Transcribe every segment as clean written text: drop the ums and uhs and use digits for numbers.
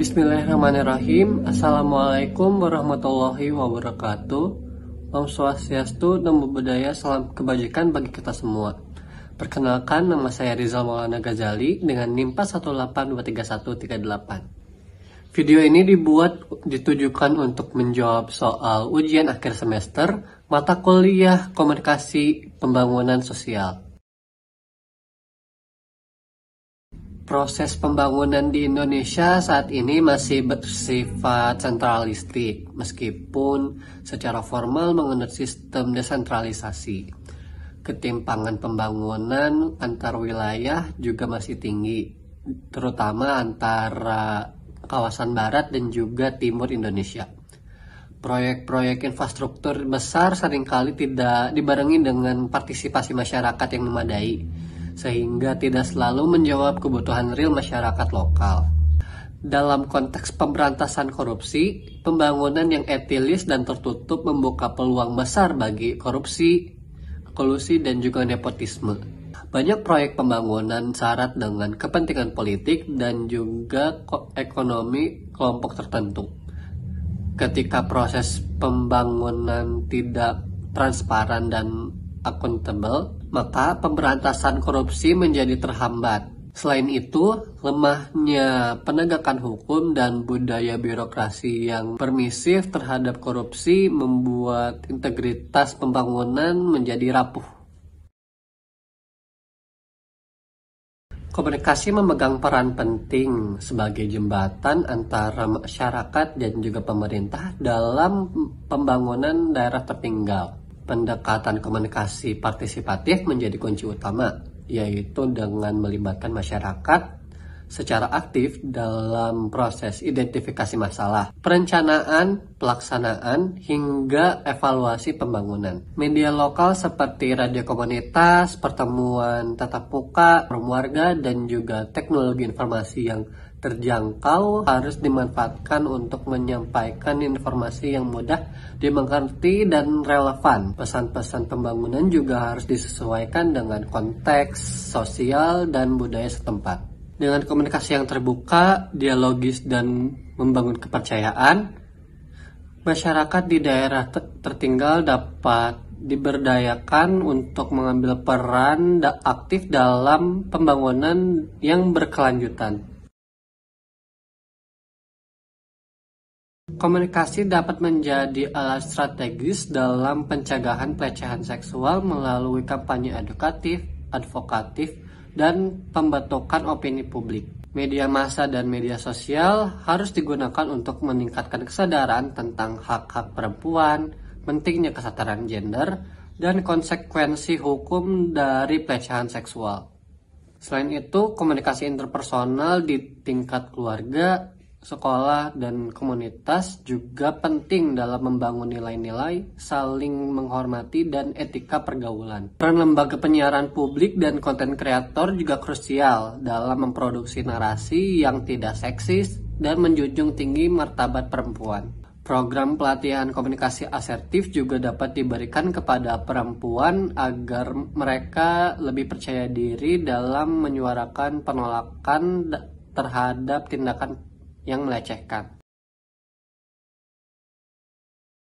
Bismillahirrahmanirrahim. Assalamualaikum warahmatullahi wabarakatuh. Om Swastiastu, Namo Buddhaya, salam kebajikan bagi kita semua. Perkenalkan, nama saya Rizal Maulana Ghazali dengan NIM 418233138. Video ini ditujukan untuk menjawab soal ujian akhir semester mata kuliah Komunikasi Pembangunan Sosial. Proses pembangunan di Indonesia saat ini masih bersifat sentralistik, meskipun secara formal menganut sistem desentralisasi. Ketimpangan pembangunan antar wilayah juga masih tinggi, terutama antara kawasan barat dan juga timur Indonesia. Proyek-proyek infrastruktur besar seringkali tidak dibarengi dengan partisipasi masyarakat yang memadai, sehingga tidak selalu menjawab kebutuhan real masyarakat lokal. Dalam konteks pemberantasan korupsi, pembangunan yang etilis dan tertutup membuka peluang besar bagi korupsi, kolusi, dan juga nepotisme. Banyak proyek pembangunan syarat dengan kepentingan politik dan juga ekonomi kelompok tertentu. Ketika proses pembangunan tidak transparan dan akuntabel, maka pemberantasan korupsi menjadi terhambat. Selain itu, lemahnya penegakan hukum dan budaya birokrasi yang permisif terhadap korupsi membuat integritas pembangunan menjadi rapuh. Komunikasi memegang peran penting sebagai jembatan antara masyarakat dan juga pemerintah dalam pembangunan daerah tertinggal. Pendekatan komunikasi partisipatif menjadi kunci utama, yaitu dengan melibatkan masyarakat secara aktif dalam proses identifikasi masalah, perencanaan, pelaksanaan, hingga evaluasi pembangunan. Media lokal seperti radio komunitas, pertemuan tatap muka, forum warga, dan juga teknologi informasi yang terjangkau harus dimanfaatkan untuk menyampaikan informasi yang mudah dimengerti dan relevan. Pesan-pesan pembangunan juga harus disesuaikan dengan konteks sosial dan budaya setempat. Dengan komunikasi yang terbuka, dialogis, dan membangun kepercayaan, masyarakat di daerah tertinggal dapat diberdayakan untuk mengambil peran aktif dalam pembangunan yang berkelanjutan. Komunikasi dapat menjadi alat strategis dalam pencegahan pelecehan seksual melalui kampanye edukatif, advokatif, dan pembentukan opini publik. Media massa dan media sosial harus digunakan untuk meningkatkan kesadaran tentang hak-hak perempuan, pentingnya kesetaraan gender, dan konsekuensi hukum dari pelecehan seksual. Selain itu, komunikasi interpersonal di tingkat keluarga, sekolah, dan komunitas juga penting dalam membangun nilai-nilai, saling menghormati, dan etika pergaulan. Peran lembaga penyiaran publik dan konten kreator juga krusial dalam memproduksi narasi yang tidak seksis dan menjunjung tinggi martabat perempuan. Program pelatihan komunikasi asertif juga dapat diberikan kepada perempuan agar mereka lebih percaya diri dalam menyuarakan penolakan terhadap tindakan yang melecehkan.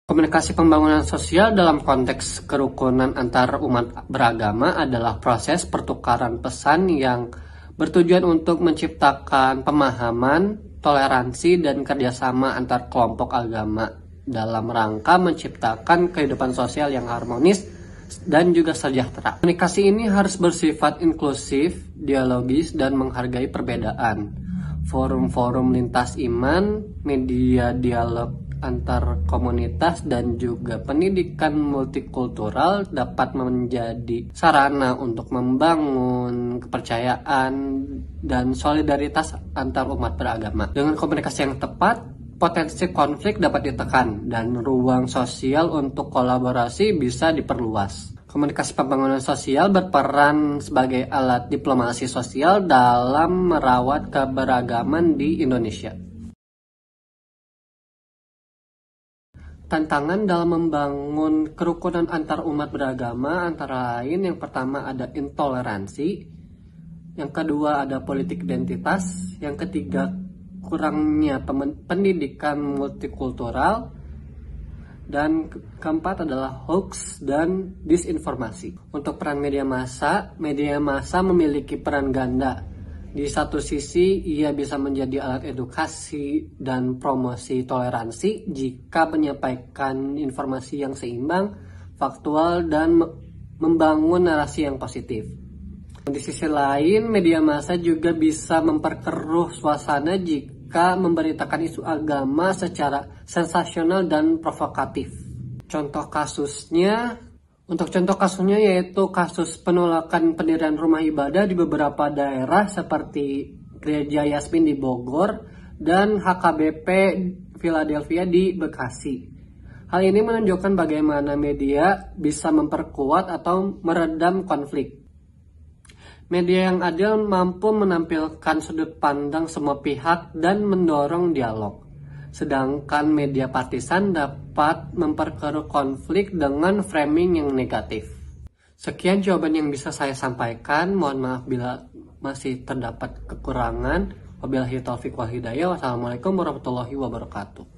Komunikasi pembangunan sosial dalam konteks kerukunan antar umat beragama adalah proses pertukaran pesan yang bertujuan untuk menciptakan pemahaman, toleransi, dan kerjasama antar kelompok agama dalam rangka menciptakan kehidupan sosial yang harmonis dan juga sejahtera. Komunikasi ini harus bersifat inklusif, dialogis, dan menghargai perbedaan. Forum-forum lintas iman, media dialog antar komunitas, dan juga pendidikan multikultural dapat menjadi sarana untuk membangun kepercayaan dan solidaritas antar umat beragama. Dengan komunikasi yang tepat, potensi konflik dapat ditekan dan ruang sosial untuk kolaborasi bisa diperluas. Komunikasi pembangunan sosial berperan sebagai alat diplomasi sosial dalam merawat keberagaman di Indonesia. Tantangan dalam membangun kerukunan antar umat beragama antara lain yang pertama ada intoleransi, yang kedua ada politik identitas, yang ketiga kurangnya pendidikan multikultural, dan keempat adalah hoax dan disinformasi. Untuk peran media massa memiliki peran ganda. Di satu sisi, ia bisa menjadi alat edukasi dan promosi toleransi jika menyampaikan informasi yang seimbang, faktual, dan membangun narasi yang positif. Di sisi lain, media massa juga bisa memperkeruh suasana jika memberitakan isu agama secara sensasional dan provokatif. Untuk contoh kasusnya yaitu kasus penolakan pendirian rumah ibadah di beberapa daerah seperti Gereja Yasmin di Bogor dan HKBP Philadelphia di Bekasi. Hal ini menunjukkan bagaimana media bisa memperkuat atau meredam konflik. Media yang adil mampu menampilkan sudut pandang semua pihak dan mendorong dialog. Sedangkan media partisan dapat memperkeruh konflik dengan framing yang negatif. Sekian jawaban yang bisa saya sampaikan. Mohon maaf bila masih terdapat kekurangan. Wabillahi taufiq wal hidayah. Wassalamualaikum warahmatullahi wabarakatuh.